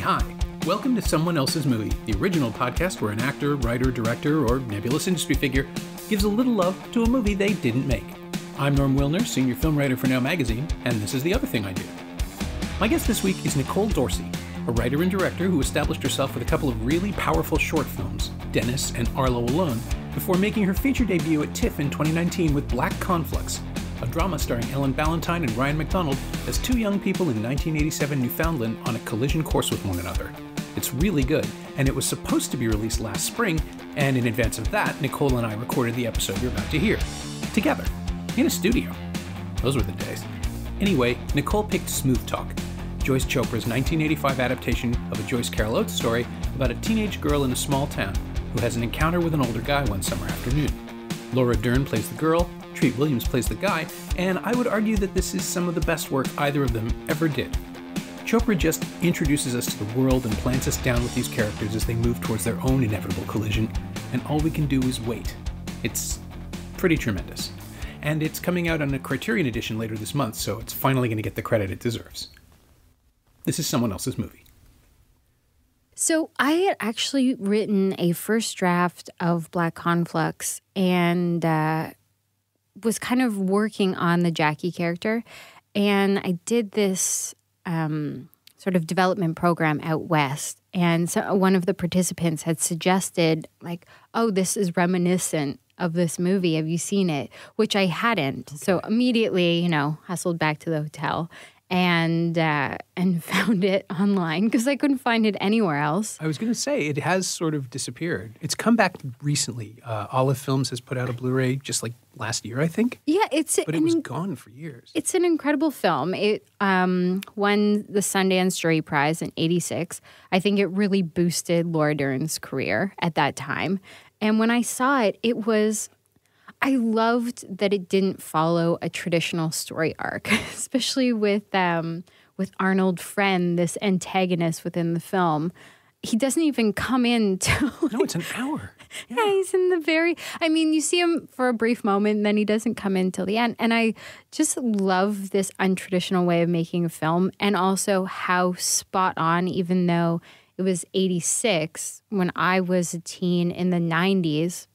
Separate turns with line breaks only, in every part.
Hi. Welcome to Someone Else's Movie, the original podcast where an actor, writer, director, or nebulous industry figure gives a little love to a movie they didn't make. I'm Norm Wilner, senior film writer for Now Magazine, and this is the other thing I do. My guest this week is Nicole Dorsey, a writer and director who established herself with a couple of really powerful short films, Dennis and Arlo Alone, before making her feature debut at TIFF in 2019 with Black Conflux, a drama starring Ellen Ballantine and Ryan McDonald as two young people in 1987 Newfoundland on a collision course with one another. It's really good, and it was supposed to be released last spring, and in advance of that, Nicole and I recorded the episode you're about to hear. Together. In a studio. Those were the days. Anyway, Nicole picked Smooth Talk, Joyce Chopra's 1985 adaptation of a Joyce Carol Oates story about a teenage girl in a small town who has an encounter with an older guy one summer afternoon. Laura Dern plays the girl, Treat Williams plays the guy, and I would argue that this is some of the best work either of them ever did. Chopra just introduces us to the world and plants us down with these characters as they move towards their own inevitable collision, and all we can do is wait. It's pretty tremendous. And it's coming out on a Criterion edition later this month, so it's finally going to get the credit it deserves. This is Someone Else's Movie.
So I had actually written a first draft of Black Conflux and was kind of working on the Jackie character. And I did this sort of development program out west. And so one of the participants had suggested, like, oh, this is reminiscent of this movie. Have you seen it? Which I hadn't. Okay. So immediately, hustled back to the hotel and found it online because I couldn't find it anywhere else.
I was going to say, it has sort of disappeared. It's come back recently. Olive Films has put out a Blu-ray just like last year, I think.
Yeah,
but it was gone for years.
It's an incredible film. It won the Sundance Jury Prize in '86. I think it really boosted Laura Dern's career at that time. And when I saw it, I loved that it didn't follow a traditional story arc, especially with Arnold Friend, this antagonist within the film. He doesn't even come in till...
No, it's an hour.
Yeah, he's in you see him for a brief moment, and then he doesn't come in till the end. And I just love this untraditional way of making a film, and also how spot on, even though it was 86, when I was a teen in the 90s,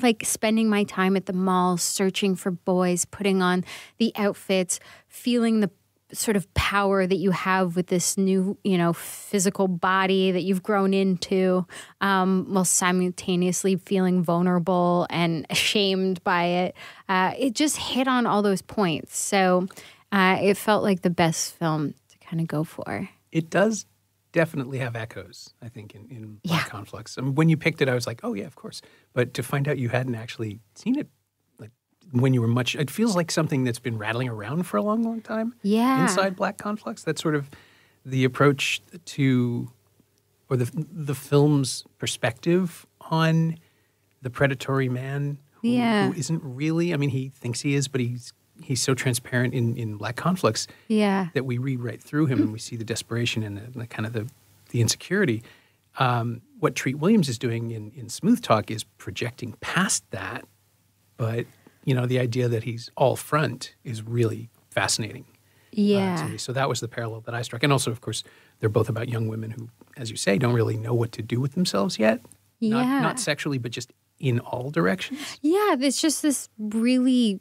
like spending my time at the mall, searching for boys, putting on the outfits, feeling the sort of power that you have with this new, physical body that you've grown into, while simultaneously feeling vulnerable and ashamed by it. It just hit on all those points. So it felt like the best film to kind of go for.
It does definitely have echoes, I think, in Black Conflux. I mean, when you picked it, I was like, oh, yeah, of course. But to find out you hadn't actually seen it, like when you were it feels like something that's been rattling around for a long, long time.
Yeah.
Inside Black Conflux. That's sort of the approach to, or the film's perspective on the predatory man who isn't really, he thinks he is, but he's so transparent in Black Conflux that we read right through him and we see the desperation and the kind of the insecurity. What Treat Williams is doing in Smooth Talk is projecting past that, but the idea that he's all front is really fascinating. To me. So that was the parallel that I struck. And also, of course, they're both about young women who, as you say, don't really know what to do with themselves yet. Not sexually, but just in all directions. Yeah,
there's just this really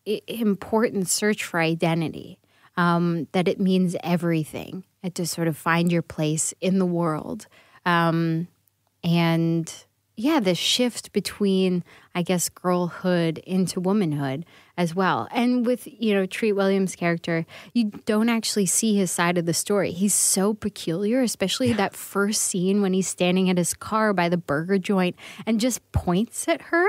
important search for identity, that it means everything, and to sort of find your place in the world. The shift between, I guess, girlhood into womanhood as well. And with, Treat Williams' character, you don't actually see his side of the story. He's so peculiar, especially that first scene when he's standing at his car by the burger joint and just points at her.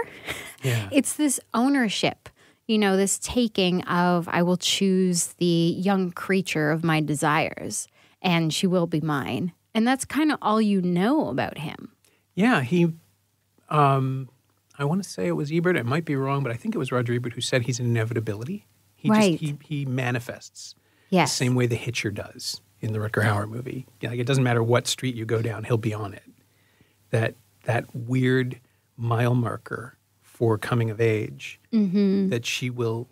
Yeah.
It's this ownership. This taking of, I will choose the young creature of my desires, and she will be mine. And that's kind of all you know about him.
Yeah, he, I want to say it was Ebert. It might be wrong, but I think it was Roger Ebert who said he's an inevitability. He manifests the same way the Hitcher does in the Rutger Hauer movie. It doesn't matter what street you go down, he'll be on it. That weird mile marker for coming of age that she will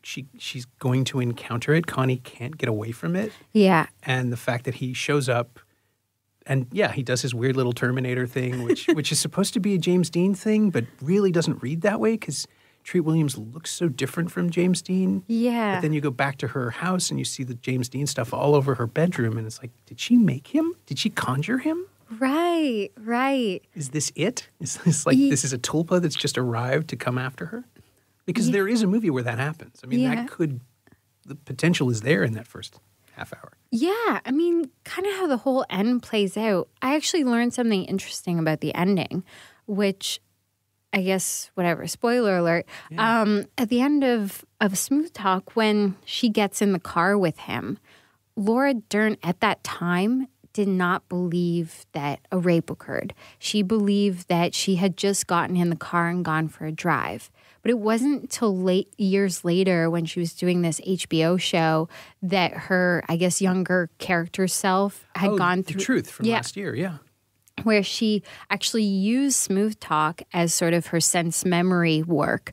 she's going to encounter it. Connie can't get away from it.
Yeah.
And the fact that he shows up and he does his weird little Terminator thing, which is supposed to be a James Dean thing, but really doesn't read that way because Treat Williams looks so different from James Dean.
Yeah.
But then you go back to her house and you see the James Dean stuff all over her bedroom. And it's like, did she make him? Did she conjure him?
Right.
Is this it? Is this like, this is a tulpa that's just arrived to come after her? Because there is a movie where that happens. I mean, the potential is there in that first half hour.
Yeah. I mean, kind of how the whole end plays out. I actually learned something interesting about the ending, which I guess, whatever, spoiler alert. Yeah. At the end of Smooth Talk, when she gets in the car with him, Laura Dern at that time did not believe that a rape occurred. She believed that she had just gotten in the car and gone for a drive. But it wasn't until years later when she was doing this HBO show that her, I guess, younger character self had gone through.
The Truth from last year, yeah.
Where she actually used Smooth Talk as sort of her sense memory work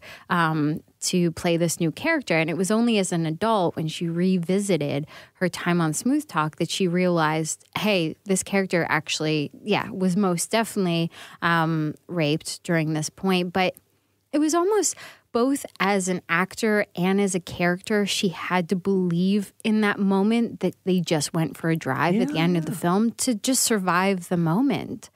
to play this new character. And it was only as an adult when she revisited her time on Smooth Talk that she realized, hey, this character actually, was most definitely raped during this point. But it was almost both as an actor and as a character, she had to believe in that moment that they just went for a drive at the end of the film to just survive the moment,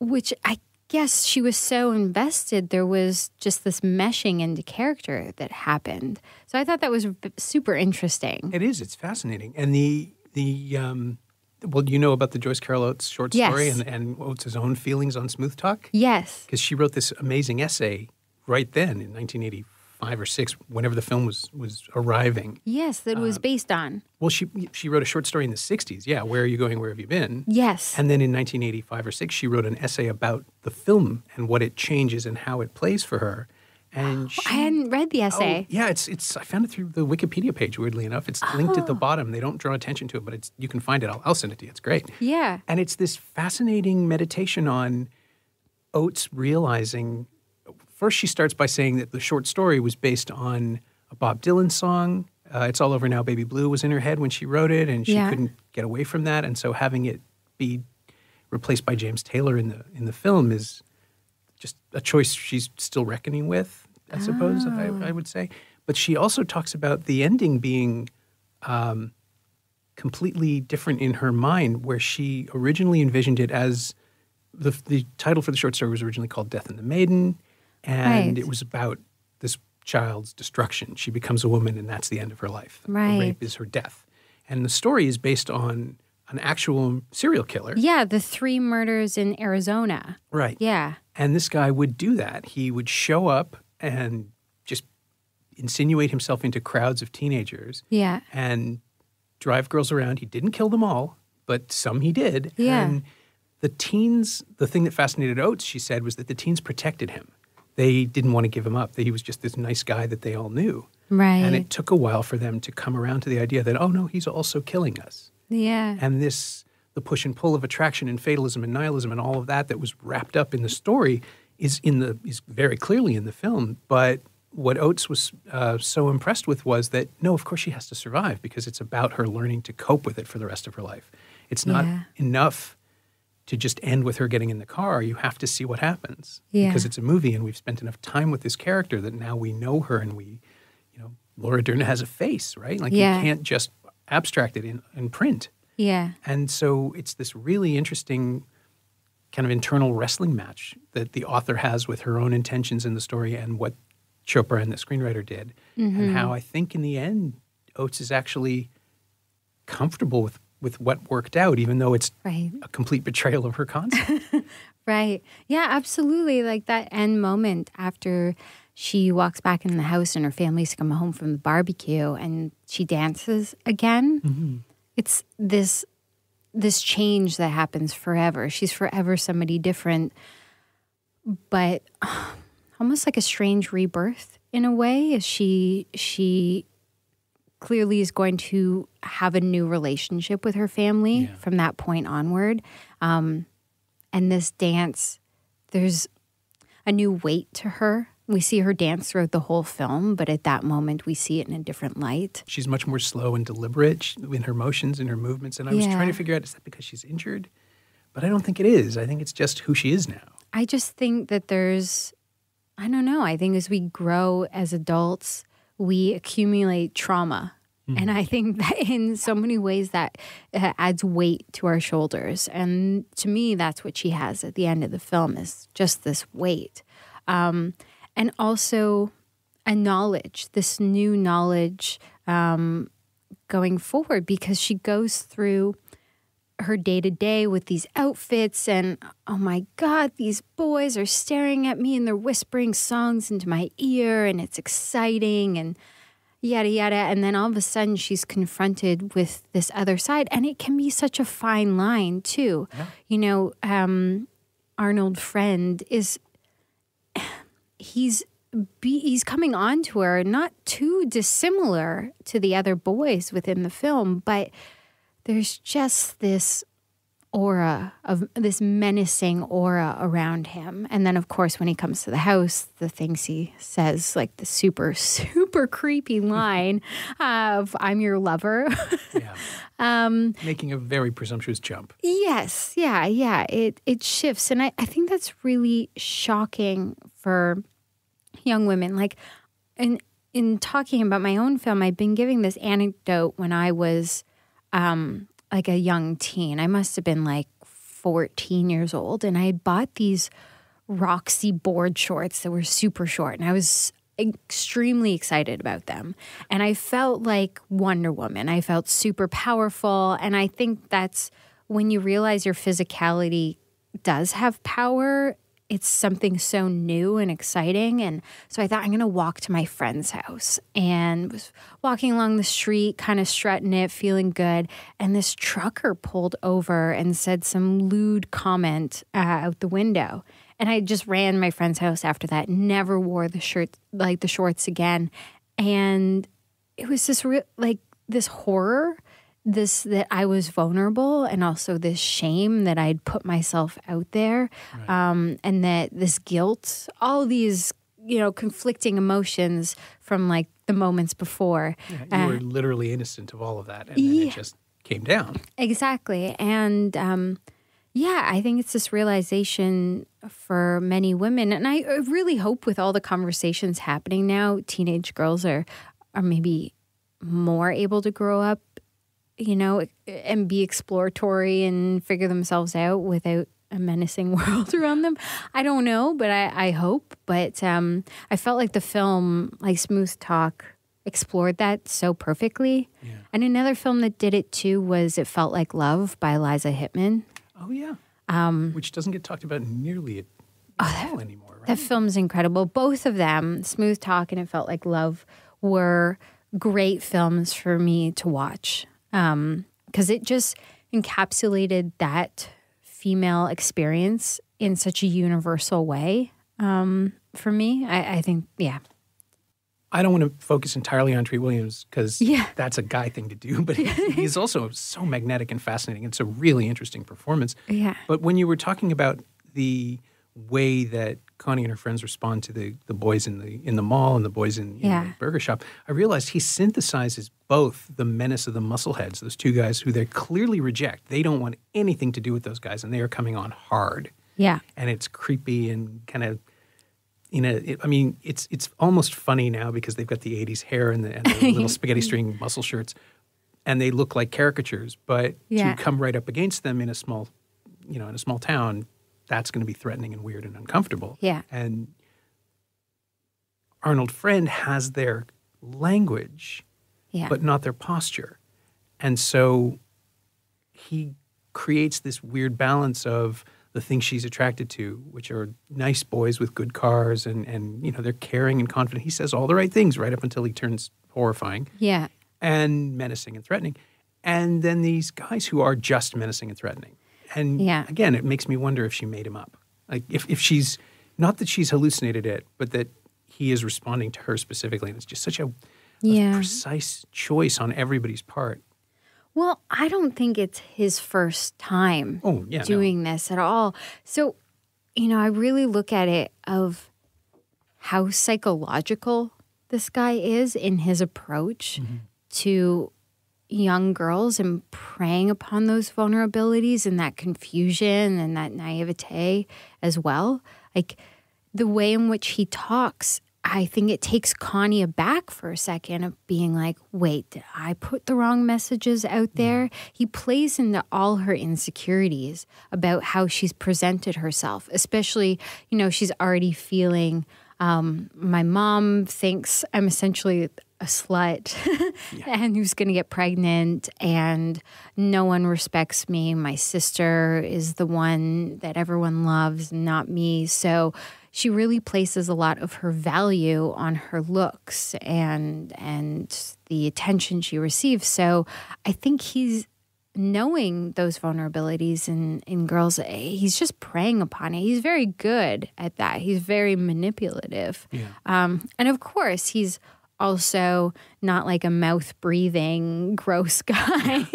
which I guess she was so invested. There was just this meshing into character that happened. So I thought that was super interesting.
It is. It's fascinating. And well, you know about the Joyce Carol Oates short story and Oates' own feelings on Smooth Talk?
Yes.
Because she wrote this amazing essay right then in 1985 or 6, whenever the film was arriving.
Yes, that was based on.
Well, she wrote a short story in the 60s, Where Are You Going, Where Have You Been?
Yes.
And then in 1985 or 6, she wrote an essay about the film and what it changes and how it plays for her. And
I hadn't read the essay.
It's. I found it through the Wikipedia page, weirdly enough. It's linked at the bottom. They don't draw attention to it, but you can find it. I'll send it to you. It's great.
Yeah.
And it's this fascinating meditation on Oates realizing. First, she starts by saying that the short story was based on a Bob Dylan song. It's All Over Now, Baby Blue was in her head when she wrote it, and she couldn't get away from that. And so having it be replaced by James Taylor in the film is just a choice she's still reckoning with, I suppose, I would say. But she also talks about the ending being completely different in her mind, where she originally envisioned it as the title for the short story was originally called Death and the Maiden, and it was about this child's destruction. She becomes a woman, and that's the end of her life.
Right.
The rape is her death. And the story is based on an actual serial killer.
Yeah, the 3 murders in Arizona.
Right.
Yeah.
And this guy would do that. He would show up and just insinuate himself into crowds of teenagers.
Yeah.
And drive girls around. He didn't kill them all, but some he did.
Yeah.
And the teens, the thing that fascinated Oates, she said, was that the teens protected him. They didn't want to give him up. He was just this nice guy that they all knew.
Right.
And it took a while for them to come around to the idea that, oh, no, he's also killing us.
Yeah.
And the push and pull of attraction and fatalism and nihilism and all of that was wrapped up in the story is very clearly in the film. But what Oates was so impressed with was that, no, of course she has to survive because it's about her learning to cope with it for the rest of her life. It's not enough to just end with her getting in the car. You have to see what happens because it's a movie and we've spent enough time with this character that now we know her and Laura Dern has a face, right? Like you can't just abstract it in print.
Yeah.
And so it's this really interesting kind of internal wrestling match that the author has with her own intentions in the story and what Chopra and the screenwriter did. Mm-hmm. And how I think in the end, Oates is actually comfortable with what worked out, even though it's a complete betrayal of her concept.
Right. Yeah, absolutely. Like that end moment after she walks back in the house and her family's come home from the barbecue and she dances again. Mm-hmm. It's this change that happens forever. She's forever somebody different, but almost like a strange rebirth in a way, as she clearly is going to have a new relationship with her family from that point onward. And this dance, there's a new weight to her We see her dance throughout the whole film, but at that moment we see it in a different light.
She's much more slow and deliberate in her motions and her movements. And I was trying to figure out, is that because she's injured? But I don't think it is. I think it's just who she is now.
I just think that I don't know. I think as we grow as adults, we accumulate trauma. Mm-hmm. And I think that in so many ways that adds weight to our shoulders. And to me, that's what she has at the end of the film, is just this weight. And also a knowledge, this new knowledge going forward, because she goes through her day-to-day with these outfits and, oh my God, these boys are staring at me and they're whispering songs into my ear and it's exciting and yada, yada. And then all of a sudden she's confronted with this other side. And it can be such a fine line too. Yeah. You know, Arnold Friend he's coming on to her, not too dissimilar to the other boys within the film, but there's just this menacing aura around him. And then, of course, when he comes to the house, the things he says, like the super, super creepy line of, "I'm your lover."
Yeah. Making a very presumptuous jump.
Yes. Yeah. It shifts. And I think that's really shocking for young women. Like, in talking about my own film, I've been giving this anecdote when I was like a young teen. I must have been like 14 years old, and I had bought these Roxy board shorts that were super short, and I was extremely excited about them. And I felt like Wonder Woman. I felt super powerful, and I think that's when you realize your physicality does have power. It's something so new and exciting. And so I thought, I'm going to walk to my friend's house, and was walking along the street, kind of strutting it, feeling good. And this trucker pulled over and said some lewd comment out the window. And I just ran to my friend's house after that, never wore the shorts again. And it was this this horror, that I was vulnerable, and also this shame that I'd put myself out there, right. And that this guilt, all these, conflicting emotions from like the moments before.
Yeah, you were literally innocent of all of that, and then it just came down.
Exactly. And I think it's this realization for many women, and I really hope with all the conversations happening now, teenage girls are maybe more able to grow up, and be exploratory and figure themselves out without a menacing world around them. I don't know, but I hope. But I felt like the film, like Smooth Talk, explored that so perfectly. Yeah. And another film that did it too was It Felt Like Love by Liza Hittman.
Oh, yeah. Which doesn't get talked about nearly at all anymore, right?
That film's incredible. Both of them, Smooth Talk and It Felt Like Love, were great films for me to watch. Because it just encapsulated that female experience in such a universal way. For me, I think, yeah.
I don't want to focus entirely on Treat Williams because that's a guy thing to do, but he's also so magnetic and fascinating. It's a really interesting performance.
Yeah.
But when you were talking about the way that Connie and her friends respond to the boys in the mall and the boys in the burger shop, I realized he synthesizes both the menace of the muscleheads, those two guys who they clearly reject. They don't want anything to do with those guys, and they are coming on hard.
Yeah.
And it's creepy and kind of, it's almost funny now because they've got the 80s hair and the little spaghetti string muscle shirts, and they look like caricatures. But to come right up against them in a small town, that's going to be threatening and weird and uncomfortable.
Yeah.
And Arnold Friend has their language, but not their posture. And so he creates this weird balance of the things she's attracted to, which are nice boys with good cars and they're caring and confident. He says all the right things right up until he turns horrifying.
Yeah.
And menacing and threatening. And then these guys who are just menacing and threatening. And again, it makes me wonder if she made him up. Like if she's, not that she's hallucinated it, but that he is responding to her specifically. And it's just such a precise choice on everybody's part.
Well, I don't think it's his first time doing this at all. So, I really look at it of how psychological this guy is in his approach to young girls and preying upon those vulnerabilities and that confusion and that naivete as well. Like the way in which he talks, I think it takes Connie aback for a second of being like, wait, did I put the wrong messages out there? He plays into all her insecurities about how she's presented herself, especially, you know, she's already feeling, my mom thinks I'm essentially a slut and who's going to get pregnant and no one respects me. My sister is the one that everyone loves, not me. So she really places a lot of her value on her looks and the attention she receives. So I think he's knowing those vulnerabilities in girls. He's just preying upon it. He's very good at that. He's very manipulative. Yeah. And of course, he's also not like a mouth-breathing, gross guy.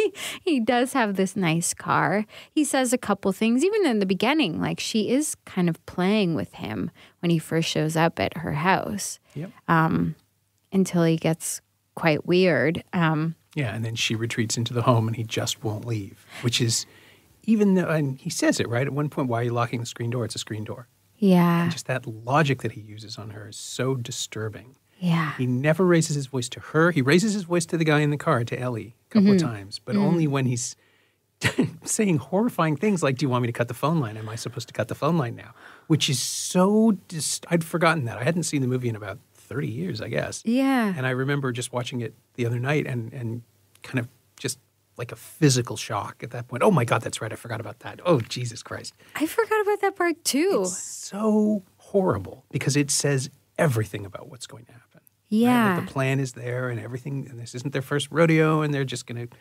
He does have this nice car. He says a couple things, even in the beginning, like she is kind of playing with him when he first shows up at her house. Yep. Until he gets quite weird.
Yeah, and then she retreats into the home and he just won't leave, which is, even though, and he says it, right? At one point, why are you locking the screen door? It's a screen door.
Yeah.
And just that logic that he uses on her is so disturbing.
Yeah.
He never raises his voice to her. He raises his voice to the guy in the car, to Ellie, a couple of times, but only when he's saying horrifying things like, do you want me to cut the phone line? Am I supposed to cut the phone line now? Which is so, I'd forgotten that. I hadn't seen the movie in about 30 years, I guess.
Yeah.
And I remember just watching it the other night and kind of just like a physical shock at that point. Oh my God, that's right. I forgot about that. Oh, Jesus Christ.
I forgot about that part too.
It's so horrible because it says everything about what's going to happen.
Yeah.
Right? Like the plan is there and everything, and this isn't their first rodeo, and they're just going to,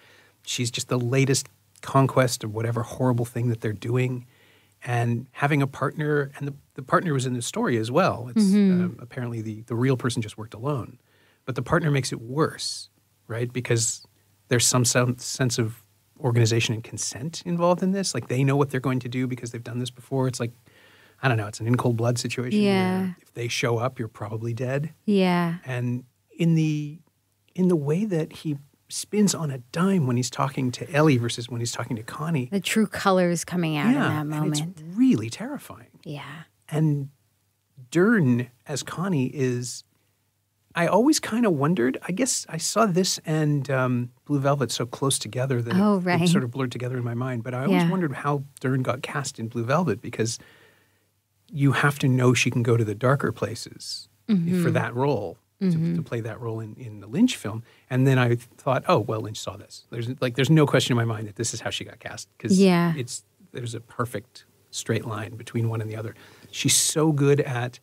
she's just the latest conquest of whatever horrible thing that they're doing. And having a partner, and the partner was in the story as well. It's apparently the real person just worked alone. But the partner makes it worse, right? Because there's some sense of organization and consent involved in this. Like they know what they're going to do because they've done this before. It's like, I don't know, it's an in cold blood situation.
Yeah.
Where if they show up, you're probably dead.
Yeah.
And in the way that he spins on a dime when he's talking to Ellie versus when he's talking to Connie.
The true colors coming out in that moment.
And it's really terrifying.
Yeah.
And Dern as Connie is, I always kind of wondered, I guess I saw this and Blue Velvet so close together that it sort of blurred together in my mind. But I always wondered how Dern got cast in Blue Velvet because you have to know she can go to the darker places for that role. To play that role in the Lynch film. And then I thought, oh, well, Lynch saw this. There's no question in my mind that this is how she got cast. Because there's a perfect straight line between one and the other. She's so good at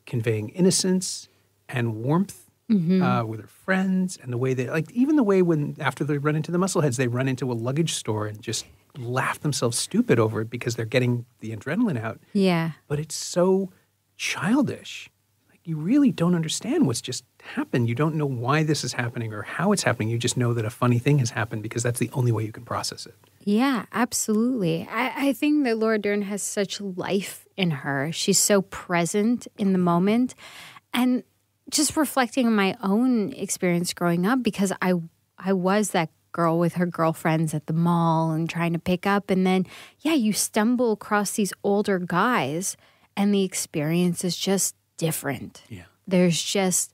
conveying innocence and warmth with her friends, and the way they, like, even the way when, after they run into the Muscleheads, they run into a luggage store and just laugh themselves stupid over it because they're getting the adrenaline out.
Yeah.
But it's so childish. You really don't understand what's just happened. You don't know why this is happening or how it's happening. You just know that a funny thing has happened because that's the only way you can process it.
Yeah, absolutely. I think that Laura Dern has such life in her. She's so present in the moment. And just reflecting on my own experience growing up, because I was that girl with her girlfriends at the mall and trying to pick up. And then, you stumble across these older guys and the experience is just different. Yeah. There's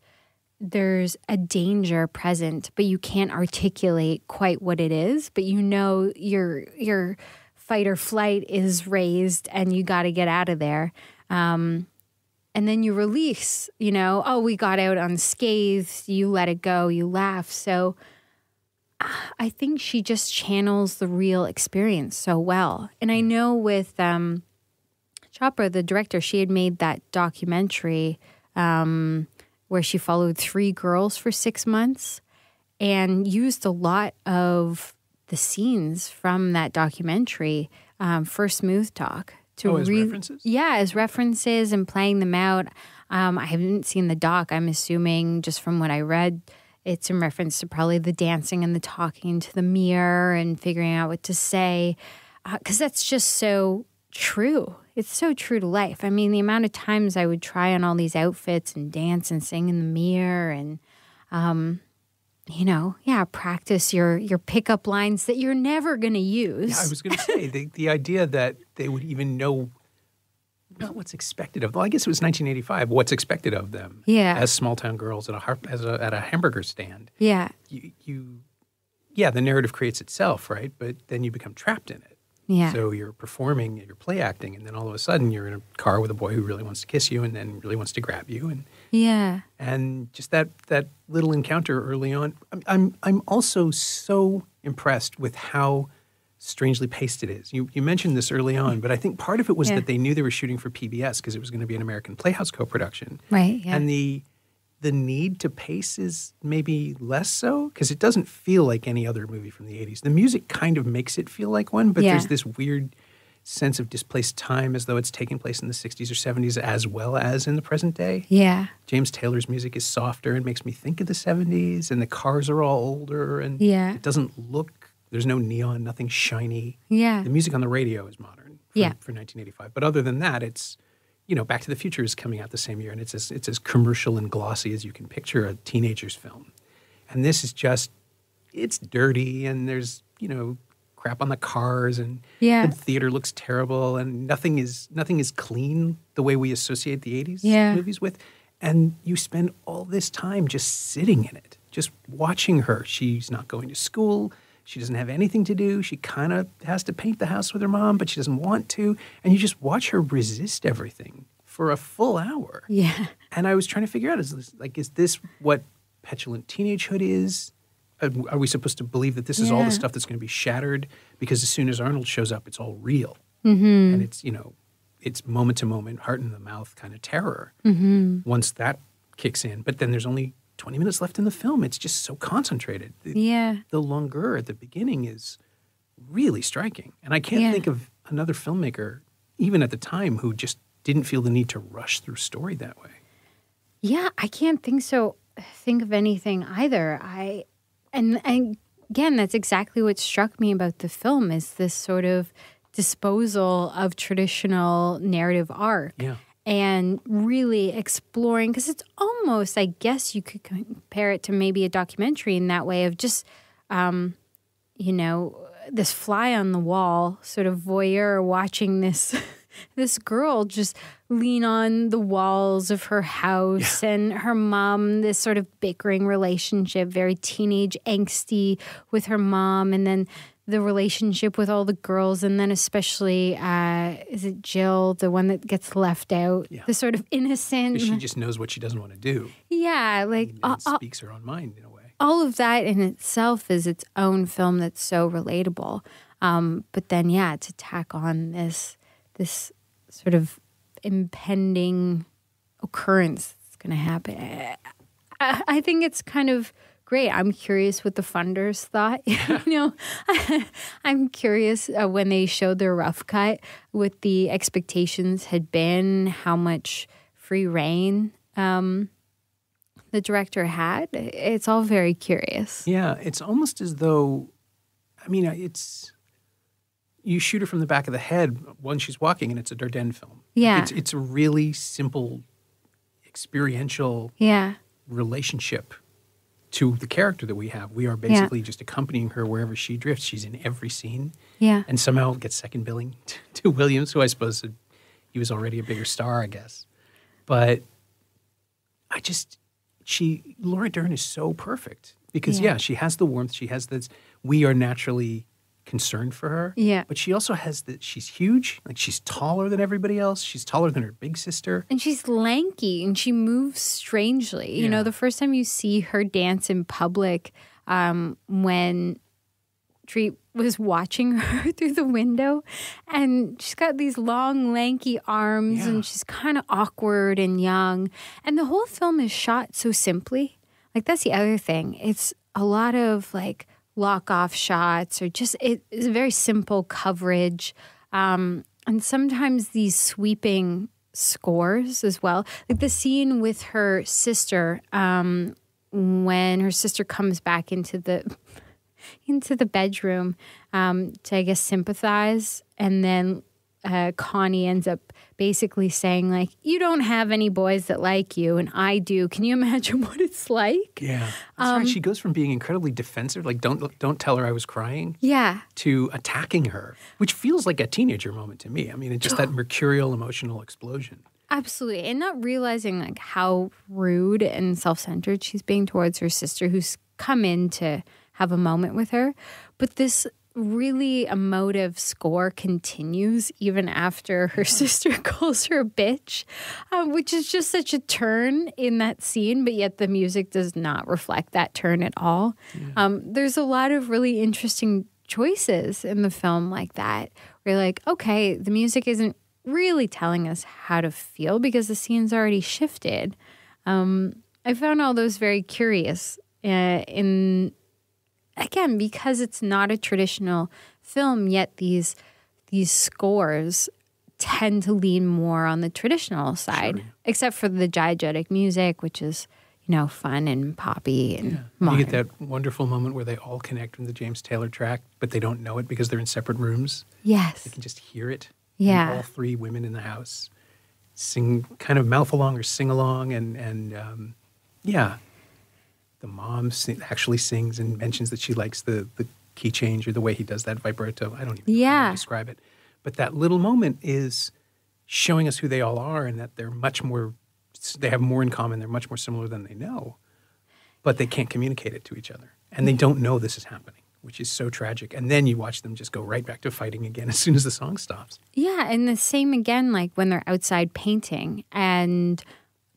a danger present, but you can't articulate quite what it is, but you know your fight or flight is raised and you got to get out of there. And then you release, we got out unscathed, you let it go, you laugh. So I think she just channels the real experience so well. And I know with Chopra, the director, she had made that documentary where she followed 3 girls for 6 months and used a lot of the scenes from that documentary for Smooth Talk.
As references?
Yeah, as references and playing them out. I haven't seen the doc. I'm assuming just from what I read, it's in reference to probably the dancing and the talking to the mirror and figuring out what to say. Because that's just so true. It's so true to life. I mean, the amount of times I would try on all these outfits and dance and sing in the mirror and, practice your pickup lines that you're never going to use.
Yeah, I was going to say, the idea that they would even know not what's expected of them. Well, I guess it was 1985, what's expected of them as small-town girls at a hamburger stand.
Yeah.
The narrative creates itself, right? But then you become trapped in it.
Yeah.
So you're performing, you're play acting, and then all of a sudden you're in a car with a boy who really wants to kiss you and then really wants to grab you. And just that little encounter early on. I'm also so impressed with how strangely paced it is. You mentioned this early on, but I think part of it was that they knew they were shooting for PBS because it was going to be an American Playhouse co-production.
Right, yeah.
And the need to pace is maybe less so because it doesn't feel like any other movie from the 80s. The music kind of makes it feel like one, but there's this weird sense of displaced time as though it's taking place in the 60s or 70s as well as in the present day.
Yeah.
James Taylor's music is softer and makes me think of the 70s, and the cars are all older, and it doesn't look, there's no neon, nothing shiny.
Yeah.
The music on the radio is modern for 1985. But other than that, it's, Back to the Future is coming out the same year, and it's as commercial and glossy as you can picture a teenager's film. And this is just, it's dirty, and there's, crap on the cars, and the theater looks terrible, and nothing is clean the way we associate the 80s movies with. And you spend all this time just sitting in it, just watching her. She's not going to school. She doesn't have anything to do. She kind of has to paint the house with her mom, but she doesn't want to. And you just watch her resist everything for a full hour.
Yeah.
And I was trying to figure out, is this what petulant teenagehood is? Are we supposed to believe that this is all the stuff that's going to be shattered? Because as soon as Arnold shows up, it's all real. Mm-hmm. And it's, it's moment to moment, heart in the mouth kind of terror once that kicks in. But then there's only 20 minutes left in the film. It's just so concentrated. The longueur at the beginning is really striking. And I can't think of another filmmaker, even at the time, who just didn't feel the need to rush through story that way.
Yeah, I can't think of anything either. And again, that's exactly what struck me about the film, is this sort of disposal of traditional narrative arc. Yeah. And really exploring, because it's almost, I guess you could compare it to maybe a documentary in that way of just, this fly on the wall sort of voyeur watching this girl just lean on the walls of her house and her mom, this sort of bickering relationship, very teenage angsty with her mom, and then the relationship with all the girls, and then especially, is it Jill, the one that gets left out? Yeah. The sort of innocent.
She just knows what she doesn't want to do.
Yeah,
and speaks her own mind in a way.
All of that in itself is its own film that's so relatable. But then, to tack on this sort of impending occurrence that's going to happen, I think it's kind of great. I'm curious what the funders thought. I'm curious when they showed their rough cut, what the expectations had been, how much free reign the director had. It's all very curious.
Yeah, it's almost as though, you shoot her from the back of the head when she's walking, and it's a Dern film.
Yeah.
It's a really simple, experiential relationship to the character that we have. We are basically just accompanying her wherever she drifts. She's in every scene. Yeah. And somehow gets second billing to Williams, who I suppose he was already a bigger star, I guess. But Laura Dern is so perfect because, she has the warmth. She has this, we are naturally concerned for her. Yeah. But she also has she's huge. Like, she's taller than everybody else. She's taller than her big sister.
And she's lanky, and she moves strangely. Yeah. The first time you see her dance in public, when Treat was watching her through the window, and she's got these long, lanky arms, and she's kind of awkward and young. And the whole film is shot so simply. Like, that's the other thing. It's a lot of, lock-off shots, or just it's a very simple coverage. And sometimes these sweeping scores as well. Like the scene with her sister, when her sister comes back into the bedroom to, I guess, sympathize, and then Connie ends up basically saying, like, you don't have any boys that like you, and I do. Can you imagine what it's like?
Yeah. That's right. She goes from being incredibly defensive, like, don't tell her I was crying, to attacking her, which feels like a teenager moment to me. I mean, it's just that mercurial emotional explosion.
Absolutely. And not realizing, like, how rude and self-centered she's being towards her sister who's come in to have a moment with her. But this really emotive score continues even after her sister calls her a bitch, which is just such a turn in that scene, but yet the music does not reflect that turn at all. Yeah. There's a lot of really interesting choices in the film like that, where you're like, okay, the music isn't really telling us how to feel because the scene's already shifted. I found all those very curious again, because it's not a traditional film, yet these scores tend to lean more on the traditional side, except for the diegetic music, which is, fun and poppy and modern.
You get that wonderful moment where they all connect from the James Taylor track, but they don't know it because they're in separate rooms.
Yes.
They can just hear it.
Yeah.
And all three women in the house sing, kind of mouth along or sing along, and the mom actually sings and mentions that she likes the key change or the way he does that vibrato. I don't even know how to describe it. But that little moment is showing us who they all are and that they're they have more in common. They're much more similar than they know. But they can't communicate it to each other. And they don't know this is happening, which is so tragic. And then you watch them just go right back to fighting again as soon as the song stops.
Yeah, and the same again, like when they're outside painting and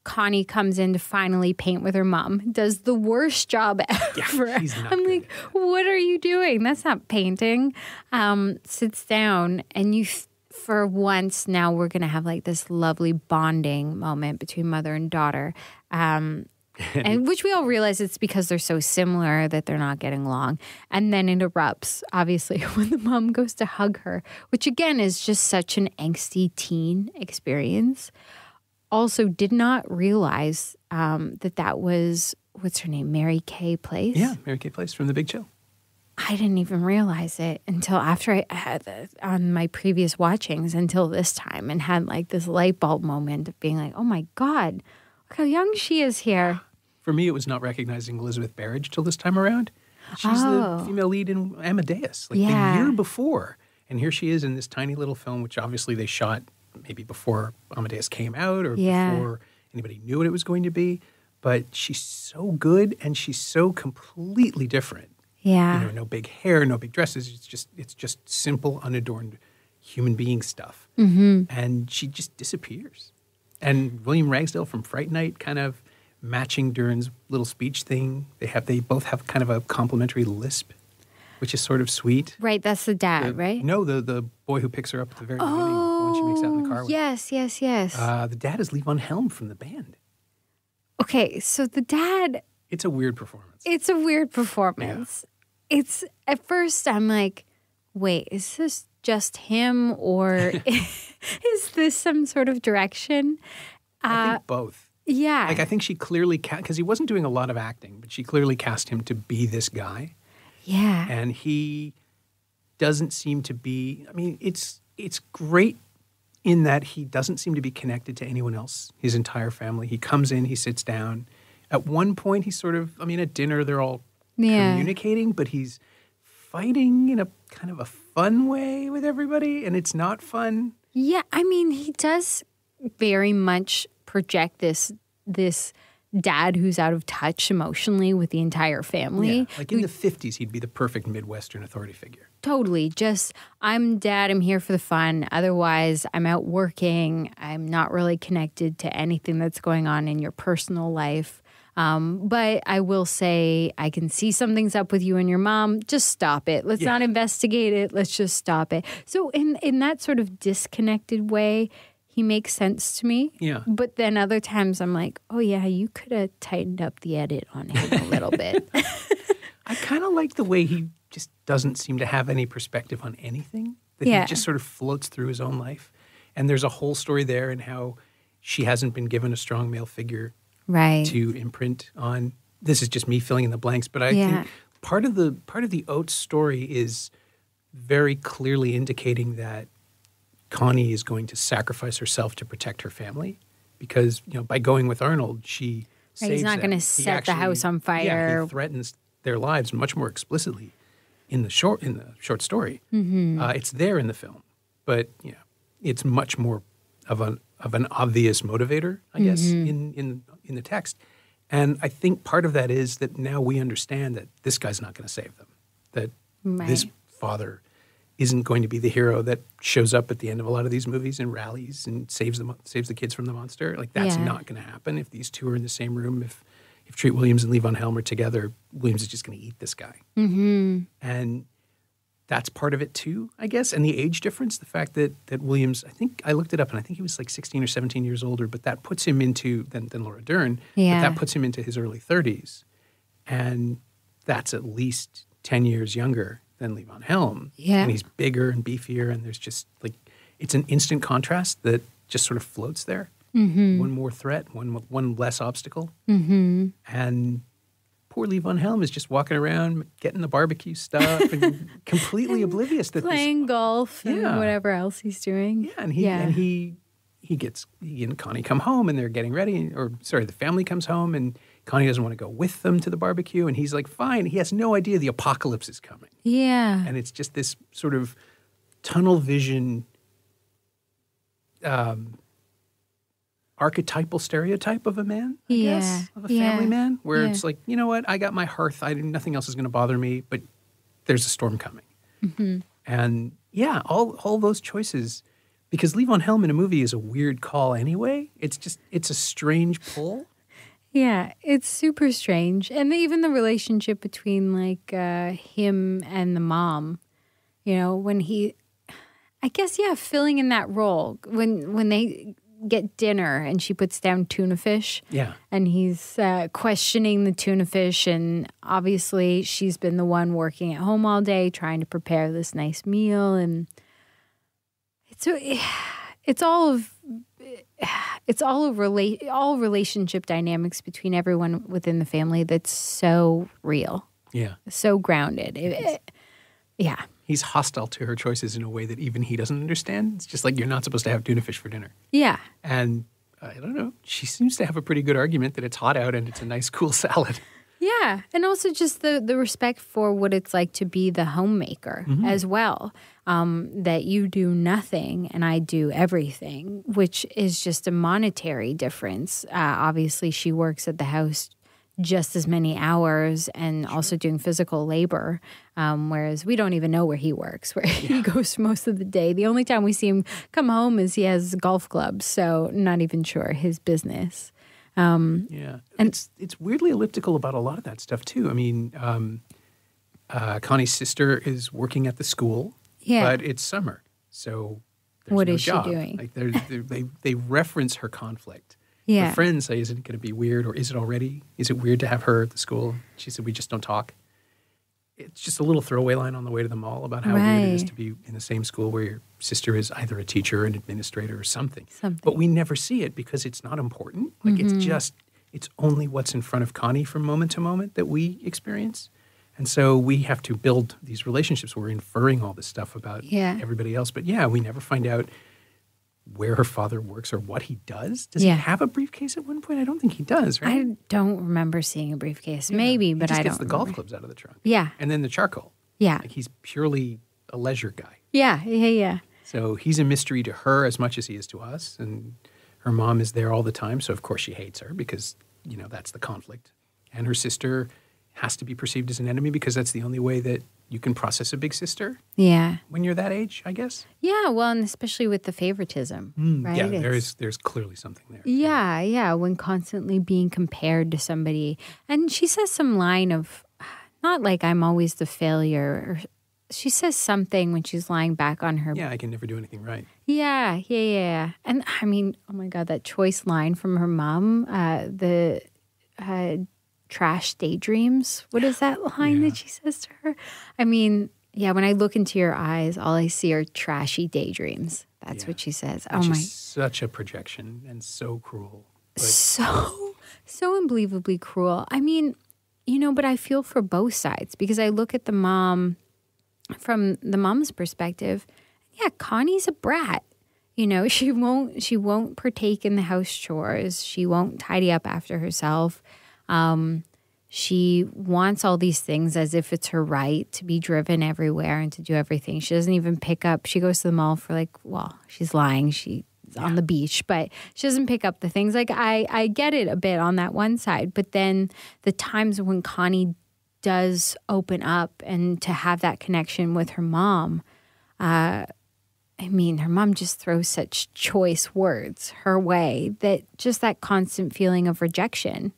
Connie comes in to finally paint with her mom, does the worst job ever.
Yeah, she's not
I'm
good.
like, what are you doing? That's not painting. Sits down and for once now we're going to have like this lovely bonding moment between mother and daughter. And which we all realize it's because they're so similar that they're not getting along. And then it erupts, obviously, when the mom goes to hug her, which again is just such an angsty teen experience. Also did not realize that was, what's her name, Mary Kay Place?
Yeah, Mary Kay Place from The Big Chill.
I didn't even realize it until after I had on my previous watchings until this time and had like this light bulb moment of being like, oh my God, look how young she is here.
For me, it was not recognizing Elizabeth Barrage till this time around. She's the female lead in Amadeus, like the year before. And here she is in this tiny little film, which obviously they shot maybe before Amadeus came out or before anybody knew what it was going to be. But she's so good and she's so completely different.
Yeah.
No big hair, no big dresses. It's just simple, unadorned human being stuff.
Mm-hmm.
And she just disappears. And William Ragsdale from Fright Night kind of matching Dern's little speech thing. They both have kind of a complimentary lisp, which is sort of sweet.
Right, that's the dad, right?
No, the boy who picks her up at the very beginning, the one she makes out in the car with.
Yes.
The dad is Levon Helm from the band.
Okay, so the dad...
It's a weird performance.
Yeah. It's, at first I'm like, wait, is this just him or is this some sort of direction?
I think both.
Yeah.
Like I think she clearly, because he wasn't doing a lot of acting, but she clearly cast him to be this guy.
Yeah.
And he doesn't seem to be, I mean, it's great in that he doesn't seem to be connected to anyone else, his entire family. He comes in, he sits down. At one point, he's sort of, at dinner, they're all communicating, but he's fighting in a kind of a fun way with everybody, and it's not fun.
Yeah, he does very much project this dad who's out of touch emotionally with the entire family.
Yeah, like in the 50s, he'd be the perfect Midwestern authority figure.
Totally. Just, I'm dad, I'm here for the fun. Otherwise, I'm out working. I'm not really connected to anything that's going on in your personal life. But I will say, I can see something's up with you and your mom. Just stop it. Let's not investigate it. Let's just stop it. So in that sort of disconnected way, he makes sense to me.
Yeah.
But then other times I'm like, oh yeah, you could have tightened up the edit on him a little bit.
I kind of like the way he just doesn't seem to have any perspective on anything. That he just sort of floats through his own life. And there's a whole story there in how she hasn't been given a strong male figure to imprint on. This is just me filling in the blanks, but I think part of the Oates story is very clearly indicating that Connie is going to sacrifice herself to protect her family because, by going with Arnold, she saves
He's not
them.
going to
He
set the
actually-
house on fire.
Yeah, he threatens their lives much more explicitly in the short story. It's there in the film, but it's much more of an obvious motivator, I guess, in the text. And I think part of that is that now we understand that this guy's not going to save them, that this father isn't going to be the hero that shows up at the end of a lot of these movies and rallies and saves the kids from the monster. Like, that's not going to happen if these two are in the same room. If Treat Williams and Lee Von Helm are together, Williams is just going to eat this guy. And that's part of it too, I guess. And the age difference, the fact that Williams, I think I looked it up and I think he was like 16 or 17 years older, but that puts him into, than Laura Dern, but that puts him into his early 30s. And that's at least 10 years younger than Lee Von Helm.
Yeah.
And he's bigger and beefier, and there's just like, it's an instant contrast that just sort of floats there. One more threat, one less obstacle. And poor Lee Von Helm is just walking around getting the barbecue stuff and completely oblivious that
playing golf and whatever else he's doing.
Yeah, and he and Connie come home and they're getting ready, the family comes home and Connie doesn't want to go with them to the barbecue, and he's like, fine. He has no idea the apocalypse is coming. Yeah. And it's just this sort of tunnel vision archetypal stereotype of a man, I guess, of a family man, where it's like, you know what, I got my hearth, nothing else is going to bother me, but there's a storm coming. And all those choices, because Lee Von Helm in a movie is a weird call anyway. It's a strange pull.
Yeah, it's super strange. And even the relationship between like him and the mom, when he, I guess, filling in that role when they get dinner and she puts down tuna fish. Yeah. And he's questioning the tuna fish, and obviously she's been the one working at home all day trying to prepare this nice meal, and all relationship dynamics between everyone within the family that's so real. Yeah. So grounded. Yeah.
He's hostile to her choices in a way that even he doesn't understand. It's just like, you're not supposed to have tuna fish for dinner. Yeah. And I don't know, she seems to have a pretty good argument that it's hot out and it's a nice cool salad.
Yeah. And also just the respect for what it's like to be the homemaker as well. That you do nothing and I do everything, which is just a monetary difference. Obviously, she works at the house just as many hours and also doing physical labor, whereas we don't even know where he works, where he goes most of the day. The only time we see him come home is he has golf clubs, so not even sure his business. And it's weirdly elliptical about a lot of that stuff too. I mean,
Connie's sister is working at the school, but it's summer, so there's
what
no
is
job.
She doing?
Like they reference her conflict. Her friends say, "Isn't it going to be weird, or is it already? Is it weird to have her at the school?" She said, "We just don't talk." It's just a little throwaway line on the way to the mall about how weird it is to be in the same school where your sister is either a teacher, an administrator, or something. But we never see it because it's not important. Like it's only what's in front of Connie from moment to moment that we experience. And so we have to build these relationships where we're inferring all this stuff about everybody else. But we never find out where her father works or what he does. Does he have a briefcase at one point? I don't think he does, right?
I don't remember seeing a briefcase. Maybe, but I don't.
He just gets the golf clubs out of the trunk.
Yeah.
And then the charcoal.
Yeah.
Like, he's purely a leisure guy.
Yeah.
So he's a mystery to her as much as he is to us. And her mom is there all the time. So, of course, she hates her because, that's the conflict. And her sister has to be perceived as an enemy because that's the only way that you can process a big sister. Yeah. When you're that age, I guess.
Yeah, well, and especially with the favoritism, right?
Yeah, there's clearly something there.
Yeah, when constantly being compared to somebody. And she says some line of, not like I'm always the failure, or she says something when she's lying back on her.
Yeah, I can never do anything right.
Yeah. And I mean, oh my God, that choice line from her mom, the trash daydreams. What is that line that she says to her? I mean, when I look into your eyes, all I see are trashy daydreams. That's what she says.
Such a projection and so cruel.
So unbelievably cruel. I mean, but I feel for both sides because I look at the mom from the mom's perspective. Yeah, Connie's a brat. she won't partake in the house chores. She won't tidy up after herself. She wants all these things as if it's her right to be driven everywhere and to do everything. She doesn't even pick up. She goes to the mall for she's lying. She's on the beach, but she doesn't pick up the things. Like I get it a bit on that one side, but then the times when Connie does open up and to have that connection with her mom, her mom just throws such choice words her way that just that constant feeling of rejection.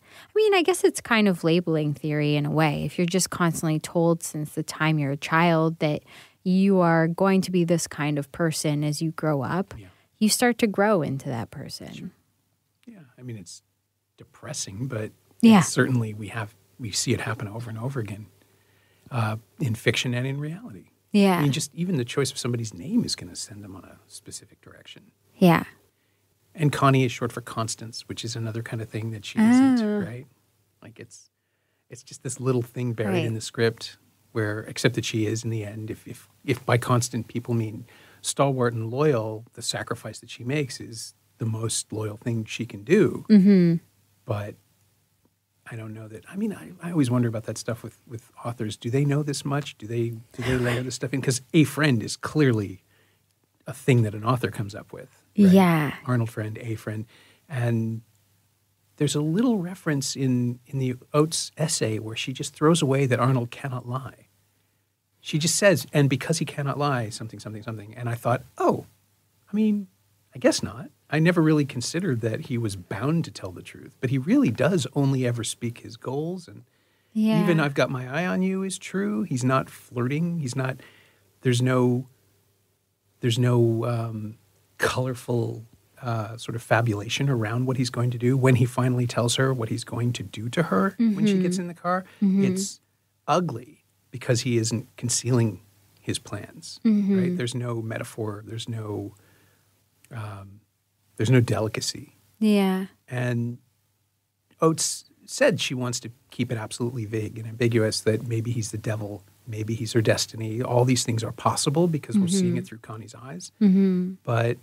I guess it's kind of labeling theory in a way. If you're just constantly told since the time you're a child that you are going to be this kind of person as you grow up, you start to grow into that person.
Sure. Yeah. It's depressing, but certainly we see it happen over and over again in fiction and in reality.
Yeah.
Just even the choice of somebody's name is going to send them on a specific direction.
Yeah.
And Connie is short for Constance, which is another kind of thing that she isn't, right? Like it's just this little thing buried in the script where, except that she is in the end, if by constant people mean stalwart and loyal, the sacrifice that she makes is the most loyal thing she can do.
Mm-hmm.
But I don't know that. I always wonder about that stuff with authors. Do they know this much? Do they layer this stuff in? Because a friend is clearly a thing that an author comes up with. Right?
Yeah.
Arnold friend, a friend. And there's a little reference in the Oates essay where she just throws away that Arnold cannot lie. She just says, and because he cannot lie, something, something, something. And I thought, I guess not. I never really considered that he was bound to tell the truth, but he really does only ever speak his goals. And even I've got my eye on you is true. He's not flirting. He's not, there's no colorful sort of fabulation around what he's going to do. When he finally tells her what he's going to do to her when she gets in the car, it's ugly because he isn't concealing his plans, right? There's no metaphor. There's no delicacy.
Yeah.
And Oates said she wants to keep it absolutely vague and ambiguous, that maybe he's the devil, maybe he's her destiny. All these things are possible because we're seeing it through Connie's eyes. But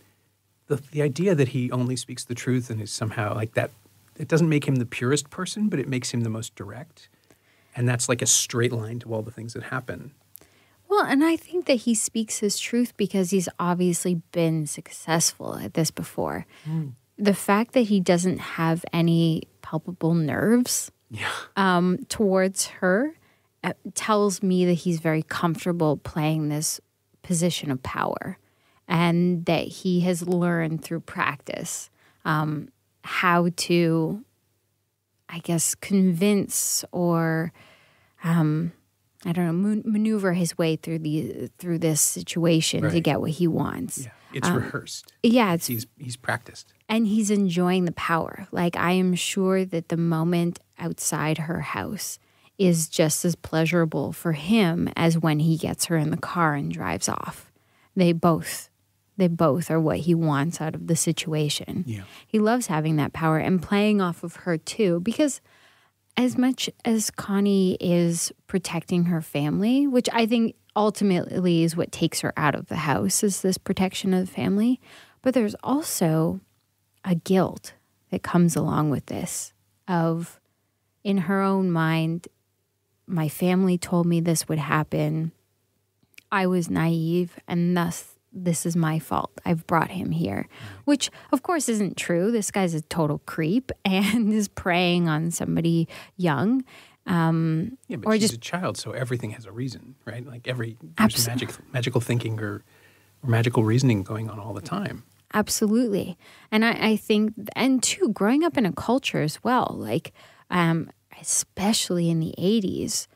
the idea that he only speaks the truth and is somehow like that, it doesn't make him the purest person, but it makes him the most direct. And that's like a straight line to all the things that happen.
Well, and I think that he speaks his truth because he's obviously been successful at this before. The fact that he doesn't have any palpable nerves towards her tells me that he's very comfortable playing this position of power and that he has learned through practice how to, I guess, convince or maneuver his way through this situation to get what he wants.
Yeah, it's rehearsed.
Yeah,
he's practiced,
and he's enjoying the power. Like I am sure that the moment outside her house is just as pleasurable for him as when he gets her in the car and drives off. They both are what he wants out of the situation. Yeah, he loves having that power and playing off of her too, because as much as Connie is protecting her family, which I think ultimately is what takes her out of the house, is this protection of the family, but there's also a guilt that comes along with this of, in her own mind, my family told me this would happen. I was naive, and thus this is my fault. I've brought him here, which of course isn't true. This guy's a total creep and is preying on somebody young.
But she's a child, so everything has a reason, right? Like there's magical thinking or magical reasoning going on all the time.
Absolutely. And I think, and too, growing up in a culture as well, like especially in the 80s,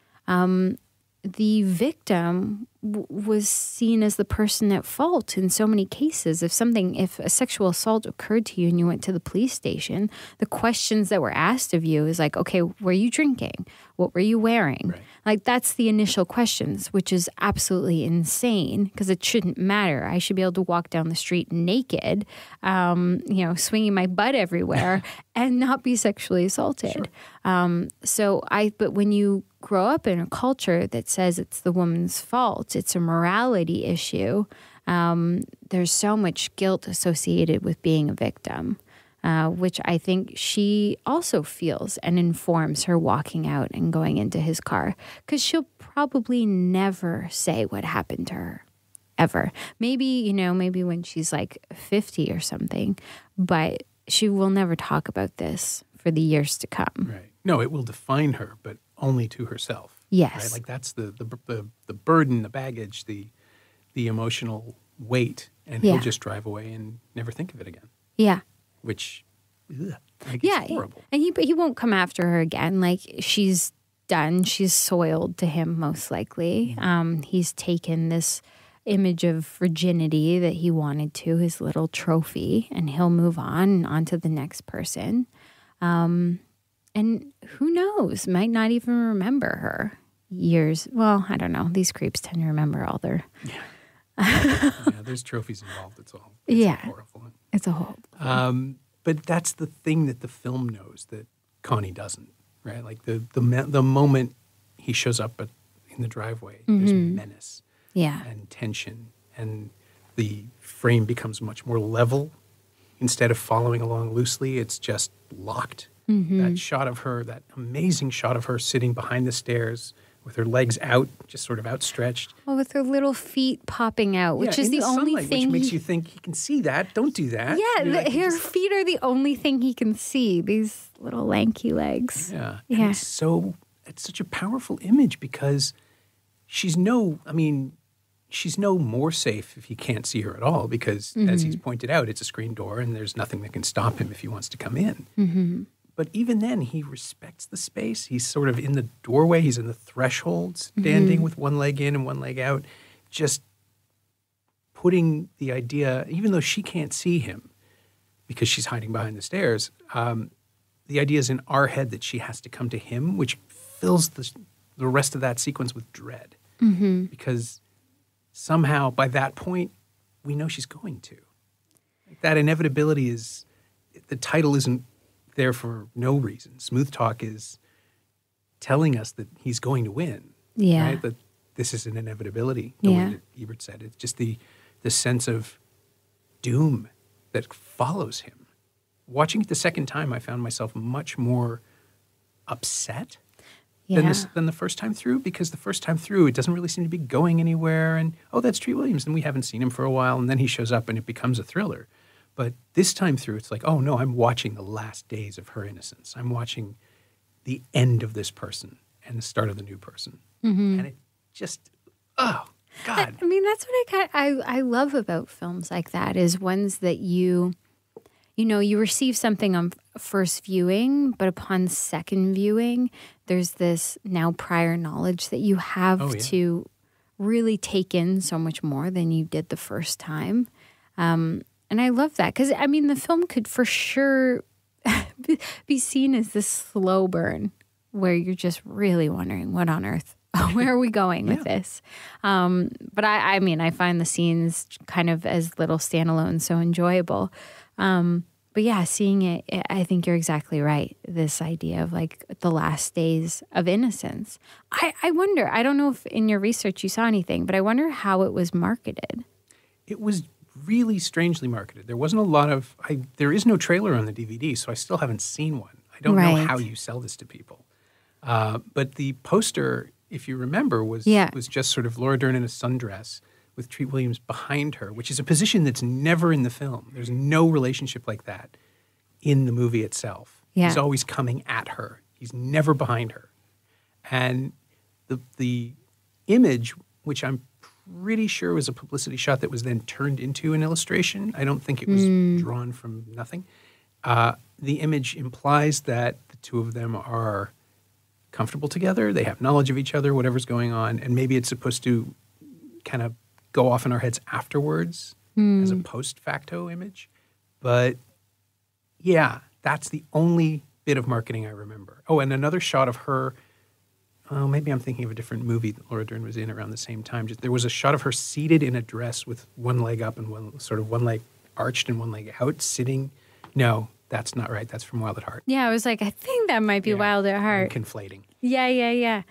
the victim was seen as the person at fault in so many cases. If a sexual assault occurred to you and you went to the police station, the questions that were asked of you is like, okay, were you drinking? What were you wearing? Right. Like that's the initial questions, which is absolutely insane because it shouldn't matter. I should be able to walk down the street naked, swinging my butt everywhere and not be sexually assaulted. Sure. But when you grow up in a culture that says it's the woman's fault, it's a morality issue, There's so much guilt associated with being a victim, which I think she also feels and informs her walking out and going into his car, because she'll probably never say what happened to her, ever. Maybe, maybe when she's like 50 or something, but she will never talk about this for the years to come.
Right. No, it will define her, but only to herself.
Yes.
Right? Like that's the burden, the baggage, the emotional weight, and he'll just drive away and never think of it again.
Yeah.
Which, it's horrible.
And he won't come after her again. Like, she's done. She's soiled to him, most likely. He's taken this image of virginity that he wanted to, his little trophy, and he'll move on to the next person. And who knows, might not even remember her years. Well, I don't know. These creeps tend to remember all their...
Yeah, there's trophies involved. It's horrible.
It's a whole...
But that's the thing that the film knows that Connie doesn't, right? Like the moment he shows up in the driveway, there's menace and tension, and the frame becomes much more level. Instead of following along loosely, it's just locked. That shot of her, that amazing shot of her sitting behind the stairs with her legs out, just sort of outstretched.
Oh, with her little feet popping out, which is the only thing.
Which makes you think he can see that. Don't do that.
Yeah, her feet are the only thing he can see, these little lanky legs.
Yeah. And it's such a powerful image because she's no more safe if he can't see her at all because, as he's pointed out, it's a screen door and there's nothing that can stop him if he wants to come in. But even then, he respects the space. He's sort of in the doorway. He's in the threshold, standing with one leg in and one leg out, just putting the idea, even though she can't see him because she's hiding behind the stairs, the idea is in our head that she has to come to him, which fills the rest of that sequence with dread. Because somehow, by that point, we know she's going to. That inevitability is, the title isn't there for no reason. Smooth Talk is telling us that he's going to win.
Yeah.
Right? That this is an inevitability, the way that Ebert said. It's just the sense of doom that follows him. Watching it the second time, I found myself much more upset than the first time through, because the first time through, it doesn't really seem to be going anywhere. And, oh, that's Treat Williams, and we haven't seen him for a while. And then he shows up and it becomes a thriller. But this time through, it's like, oh, no, I'm watching the last days of her innocence. I'm watching the end of this person and the start of the new person. And it just, oh, God.
I mean, that's what I love about films like that, is ones that you receive something on first viewing, but upon second viewing, there's this now prior knowledge that you have to really take in so much more than you did the first time. And I love that because, I mean, the film could for sure be seen as this slow burn where you're just really wondering, what on earth? Where are we going with this? But I mean, I find the scenes kind of as little standalone so enjoyable. But yeah, seeing it, I think you're exactly right. This idea of like the last days of innocence. I wonder, I don't know if in your research you saw anything, but I wonder how it was marketed.
It was really strangely marketed. There wasn't a lot of, there is no trailer on the DVD, so I still haven't seen one. I don't know how you sell this to people. But the poster, if you remember, was just sort of Laura Dern in a sundress with Treat Williams behind her, which is a position that's never in the film. There's no relationship like that in the movie itself. Yeah. He's always coming at her. He's never behind her. And the image, which I'm pretty sure was a publicity shot that was then turned into an illustration. I don't think it was drawn from nothing. The image implies that the two of them are comfortable together. They have knowledge of each other, whatever's going on. And maybe it's supposed to kind of go off in our heads afterwards as a post facto image. But yeah, that's the only bit of marketing I remember. Oh, and another shot of her. Oh, maybe I'm thinking of a different movie that Laura Dern was in around the same time. There was a shot of her seated in a dress with one leg up and one leg arched and one leg out, sitting. No, that's not right. That's from Wild at Heart.
Yeah, I was like, I think that might be Wild at Heart.
I'm conflating.
Yeah.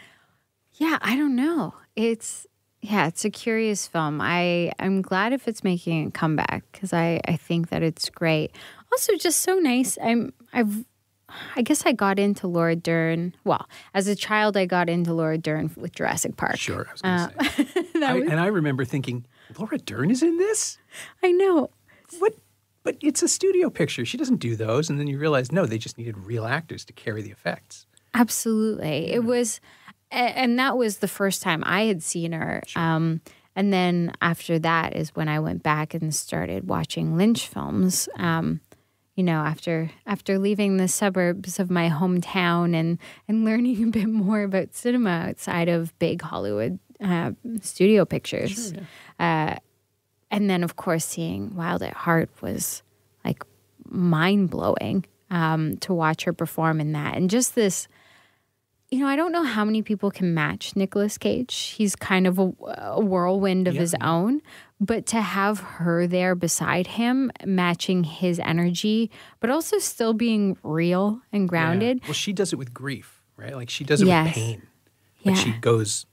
Yeah, I don't know. It's Yeah, it's a curious film. I'm glad if it's making a comeback because I think that it's great. Also, just so nice. I guess I got into Laura Dern. Well, as a child, I got into Laura Dern with Jurassic Park.
Sure, I was going to say. And I remember thinking, Laura Dern is in this?
I know.
What? But it's a studio picture. She doesn't do those. And then you realize, no, they just needed real actors to carry the effects.
Absolutely. Yeah. It was, and that was the first time I had seen her. Sure. And then after that is when I went back and started watching Lynch films. After leaving the suburbs of my hometown and learning a bit more about cinema outside of big Hollywood studio pictures. Sure, yeah. And then, of course, seeing Wild at Heart was like mind-blowing to watch her perform in that. And just this, I don't know how many people can match Nicolas Cage. He's kind of a whirlwind of his own. But to have her there beside him, matching his energy, but also still being real and grounded.
Yeah. Well, she does it with grief, right? Like she does it with pain. But she goes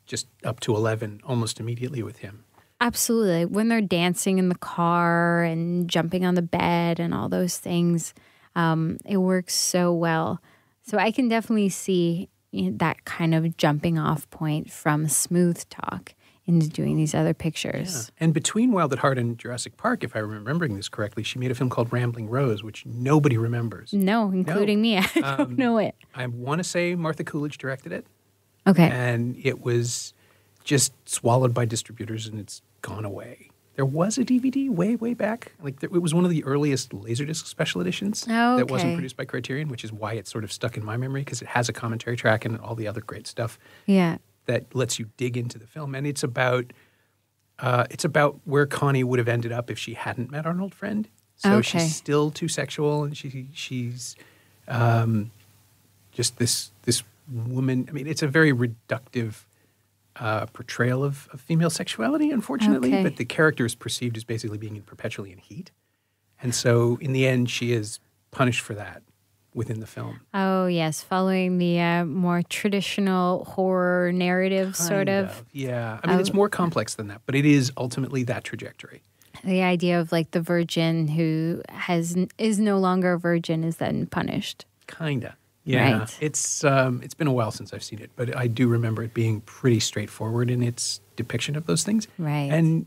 just up to 11 almost immediately with him.
Absolutely. When they're dancing in the car and jumping on the bed and all those things, it works so well. So I can definitely see that kind of jumping off point from smooth talk into doing these other pictures.
Yeah. And between Wild at Heart and Jurassic Park, if I'm remembering this correctly, she made a film called Rambling Rose, which nobody remembers.
No, including me. I don't know it.
I want to say Martha Coolidge directed it.
Okay.
And it was just swallowed by distributors and it's gone away. There was a DVD way, way back. It was one of the earliest Laserdisc special editions that wasn't produced by Criterion, which is why it's sort of stuck in my memory because it has a commentary track and all the other great stuff.
Yeah.
That lets you dig into the film. And it's about where Connie would have ended up if she hadn't met Arnold Friend. So she's still too sexual and she's just this woman. I mean, it's a very reductive portrayal of female sexuality, unfortunately, but the character is perceived as basically being perpetually in heat. And so in the end, she is punished for that within the film.
Oh, yes, following the more traditional horror narrative, sort of.
Yeah. I mean, it's more complex than that, but it is ultimately that trajectory.
The idea of like the virgin who is no longer a virgin is then punished.
Kinda. Yeah,
right.
It's been a while since I've seen it, but I do remember it being pretty straightforward in its depiction of those things.
Right.
And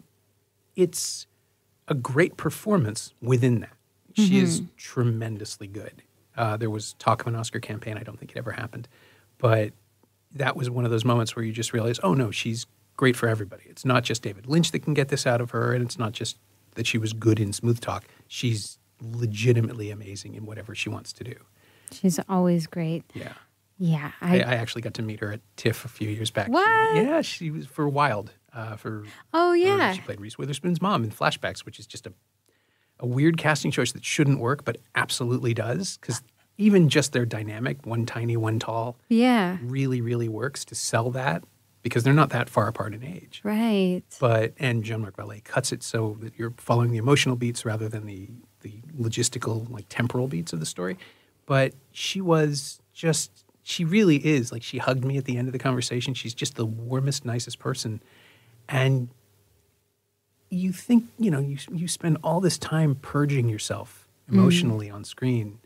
it's a great performance within that. She is tremendously good. There was talk of an Oscar campaign. I don't think it ever happened. But that was one of those moments where you just realize, oh, no, she's great for everybody. It's not just David Lynch that can get this out of her, and it's not just that she was good in smooth talk. She's legitimately amazing in whatever she wants to do.
She's always great.
Yeah.
Yeah.
I actually got to meet her at TIFF a few years back.
What?
She was for Wild. She played Reese Witherspoon's mom in Flashbacks, which is just a weird casting choice that shouldn't work, but absolutely does. Because even just their dynamic, one tiny, one tall, really, really works to sell that because they're not that far apart in age.
Right.
And Jean-Marc Vallée cuts it so that you're following the emotional beats rather than the logistical, like temporal beats of the story. But she really is, like she hugged me at the end of the conversation. She's just the warmest, nicest person. And you think, you spend all this time purging yourself emotionally on screen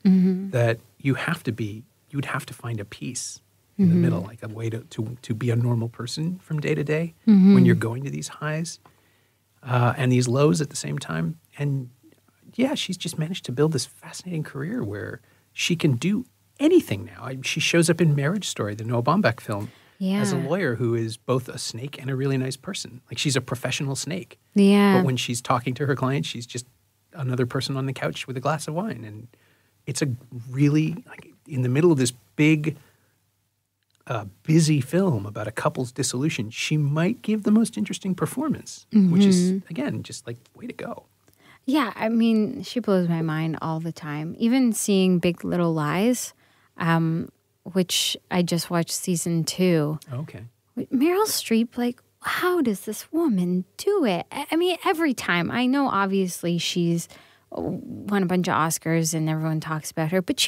that you would have to find a peace in the middle, like a way to be a normal person from day to day when you're going to these highs and these lows at the same time. And yeah, she's just managed to build this fascinating career where she can do anything now. She shows up in Marriage Story, the Noah Baumbach film, as a lawyer who is both a snake and a really nice person. Like she's a professional snake.
Yeah.
But when she's talking to her client, she's just another person on the couch with a glass of wine. And it's a really, like, in the middle of this big, busy film about a couple's dissolution, she might give the most interesting performance, which is, again, just like, way to go.
Yeah, I mean, she blows my mind all the time. Even seeing Big Little Lies, which I just watched season 2.
Okay.
Meryl Streep, like, how does this woman do it? I mean, every time. I know, obviously, she's won a bunch of Oscars and everyone talks about her, but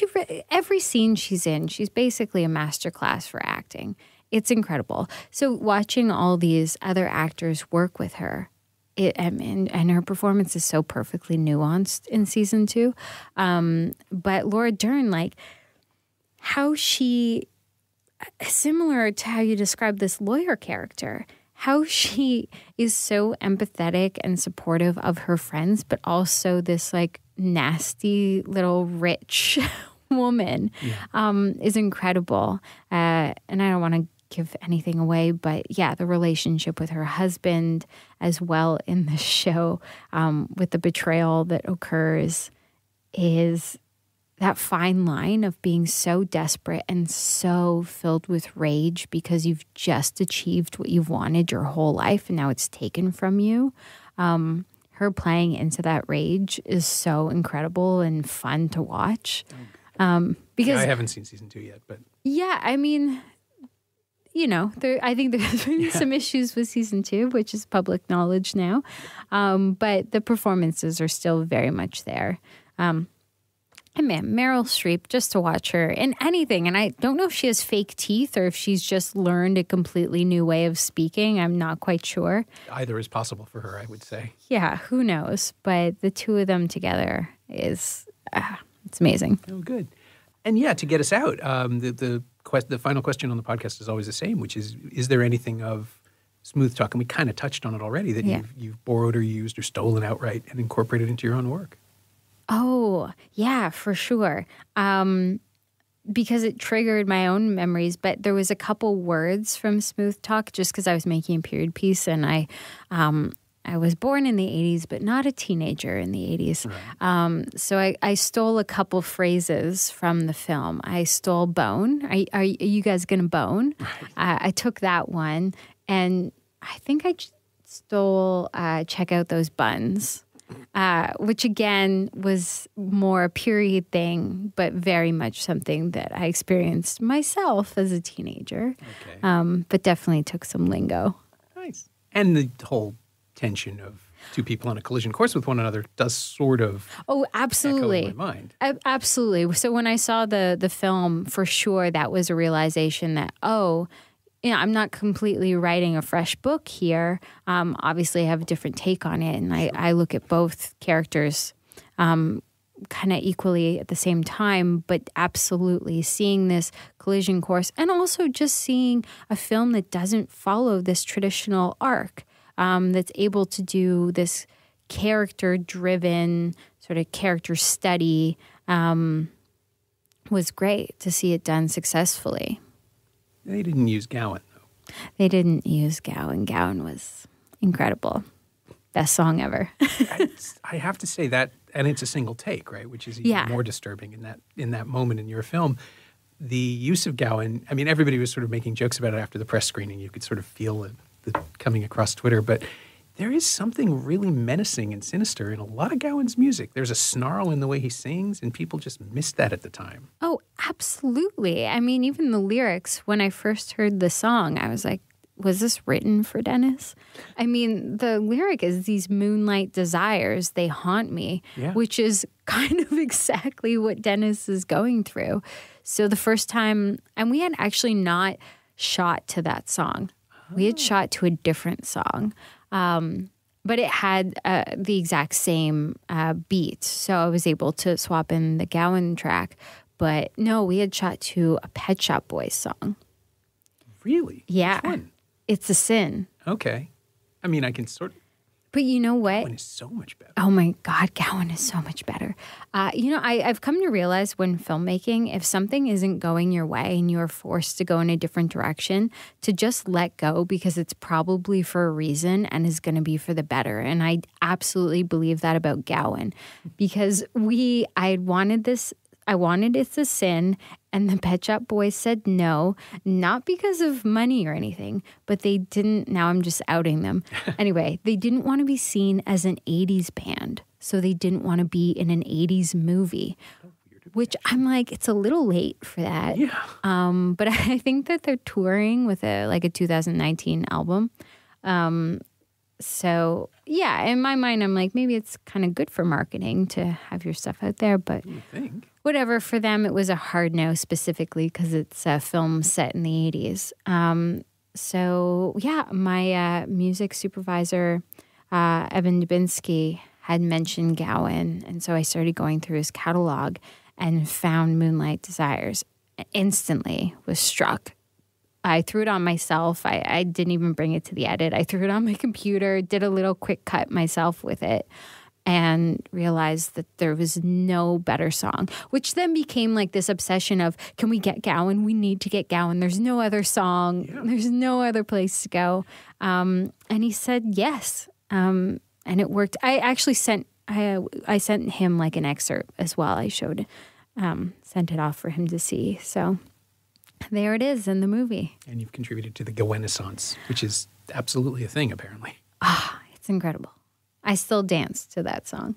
every scene she's in, she's basically a masterclass for acting. it's incredible. So watching all these other actors work with her, and her performance is so perfectly nuanced in season 2. But Laura Dern, like how she, similar to how you described this lawyer character, how she is so empathetic and supportive of her friends, but also this like nasty little rich woman is incredible. And I don't want to give anything away, but yeah, the relationship with her husband as well in the show, with the betrayal that occurs, is that fine line of being so desperate and so filled with rage because you've just achieved what you've wanted your whole life and now it's taken from you. Her playing into that rage is so incredible and fun to watch. Because
I haven't seen season 2 yet, but
yeah, I mean, you know, I think there's been some issues with season 2, which is public knowledge now. But the performances are still very much there. And man, Meryl Streep, just to watch her in anything, and I don't know if she has fake teeth or if she's just learned a completely new way of speaking. I'm not quite sure.
Either is possible for her, I would say.
Yeah, who knows? But the two of them together is, it's amazing.
Oh, good. And yeah, to get us out, the final question on the podcast is always the same, which is there anything of smooth talk? And we kind of touched on it already, that you've borrowed or used or stolen outright and incorporated into your own work.
Oh, yeah, for sure. Because it triggered my own memories, but there was a couple words from Smooth Talk just because I was making a period piece, and I was born in the 80s, but not a teenager in the 80s. Right. So I stole a couple phrases from the film. I stole bone. Are you guys going to bone? Right. I took that one, and I think I stole check out those buns. Which again was more a period thing, but very much something that I experienced myself as a teenager. Okay. But definitely took some lingo.
Nice. And the whole tension of two people on a collision course with one another does sort of
absolutely
echo in my mind.
Absolutely. So when I saw the film, for sure, that was a realization that, I'm not completely writing a fresh book here. Obviously, I have a different take on it, and I look at both characters kind of equally at the same time, but absolutely seeing this collision course and also just seeing a film that doesn't follow this traditional arc, that's able to do this character-driven sort of character study, was great to see it done successfully.
They didn't use Gowan, though.
They didn't use Gowan. Gowan was incredible. Best song ever.
I have to say that, and it's a single take, right? Which is even more disturbing in that moment in your film. The use of Gowan, I mean, everybody was sort of making jokes about it after the press screening. You could sort of feel it coming across Twitter, but there is something really menacing and sinister in a lot of Gowan's music. There's a snarl in the way he sings, and people just missed that at the time. Oh,
absolutely. I mean, even the lyrics, when I first heard the song, I was like, was this written for Dennis? I mean, the lyric is these moonlight desires, they haunt me, which is kind of exactly what Dennis is going through. So the first time, and we had actually not shot to that song. We had shot to a different song. But it had the exact same beat, so I was able to swap in the Gowan track. But no, we had shot to a Pet Shop Boys song.
Really?
Yeah.
Which one?
It's A Sin.
Okay. I mean, I can sort of...
But you know what?
Gowan is so much better.
Oh my God, Gowan is so much better. I've come to realize when filmmaking, if something isn't going your way and you're forced to go in a different direction, to just let go because it's probably for a reason and is going to be for the better. And I absolutely believe that about Gowan because I wanted It's a Sin, and the Pet Shop Boys said no, not because of money or anything, but they didn't, now I'm just outing them. Anyway, they didn't want to be seen as an 80s band, so they didn't want to be in an 80s movie, which I'm like, it's a little late for that.
Yeah.
But I think that they're touring with a 2019 album. So, yeah, in my mind, I'm like, maybe it's kind of good for marketing to have your stuff out there, but...
You think?
whatever, for them it was a hard no, specifically because it's a film set in the 80s. So yeah, my music supervisor, Evan Dubinsky, had mentioned Gowan, and so I started going through his catalog and found Moonlight Desires. Instantly was struck. I threw it on myself. I didn't even bring it to the edit. I threw it on my computer, did a little quick cut myself with it, and realized that there was no better song, which then became like this obsession of, can we get Gowan? We need to get Gowan. There's no other song. Yeah. There's no other place to go. And he said yes. And it worked. I actually sent him like an excerpt as well. I sent it off for him to see. So there it is in the movie.
And you've contributed to the Gowenaissance, which is absolutely a thing, apparently.
It's incredible. I still dance to that song.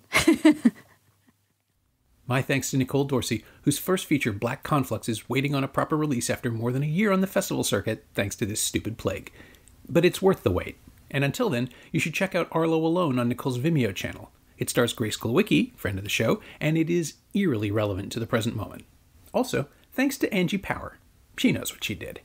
My thanks to Nicole Dorsey, whose first feature, Black Conflux, is waiting on a proper release after more than a year on the festival circuit, thanks to this stupid plague. But it's worth the wait. And until then, you should check out Arlo Alone on Nicole's Vimeo channel. It stars Grace Glowicki, friend of the show, and it is eerily relevant to the present moment. Also, thanks to Angie Power. She knows what she did.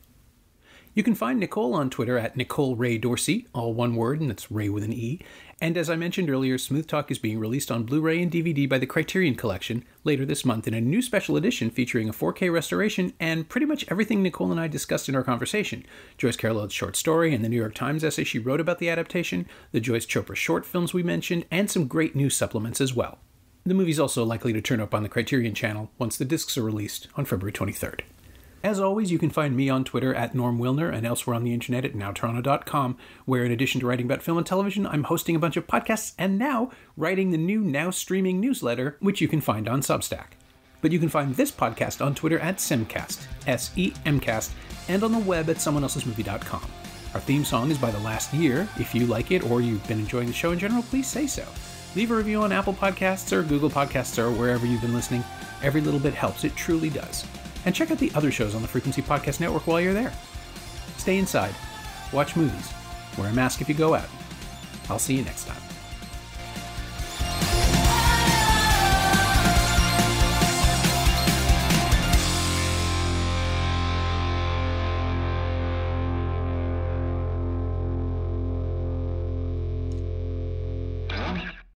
You can find Nicole on Twitter at Nicole Ray Dorsey, all one word, and it's Ray with an E. And as I mentioned earlier, Smooth Talk is being released on Blu-ray and DVD by the Criterion Collection later this month in a new special edition featuring a 4K restoration and pretty much everything Nicole and I discussed in our conversation. Joyce Carol Oates' short story and the New York Times essay she wrote about the adaptation, the Joyce Chopra short films we mentioned, and some great new supplements as well. The movie's also likely to turn up on the Criterion channel once the discs are released on February 23rd. As always, you can find me on Twitter at Norm Wilner and elsewhere on the internet at nowtoronto.com, where in addition to writing about film and television, I'm hosting a bunch of podcasts and now writing the new now streaming newsletter, which you can find on Substack. But you can find this podcast on Twitter at Semcast, S-E-M-Cast, and on the web at someoneelsesmovie.com. Our theme song is by The Last Year. If you like it or you've been enjoying the show in general, please say so. Leave a review on Apple Podcasts or Google Podcasts or wherever you've been listening. Every little bit helps. It truly does. And check out the other shows on the Frequency Podcast Network while you're there. Stay inside, watch movies, wear a mask if you go out. I'll see you next time.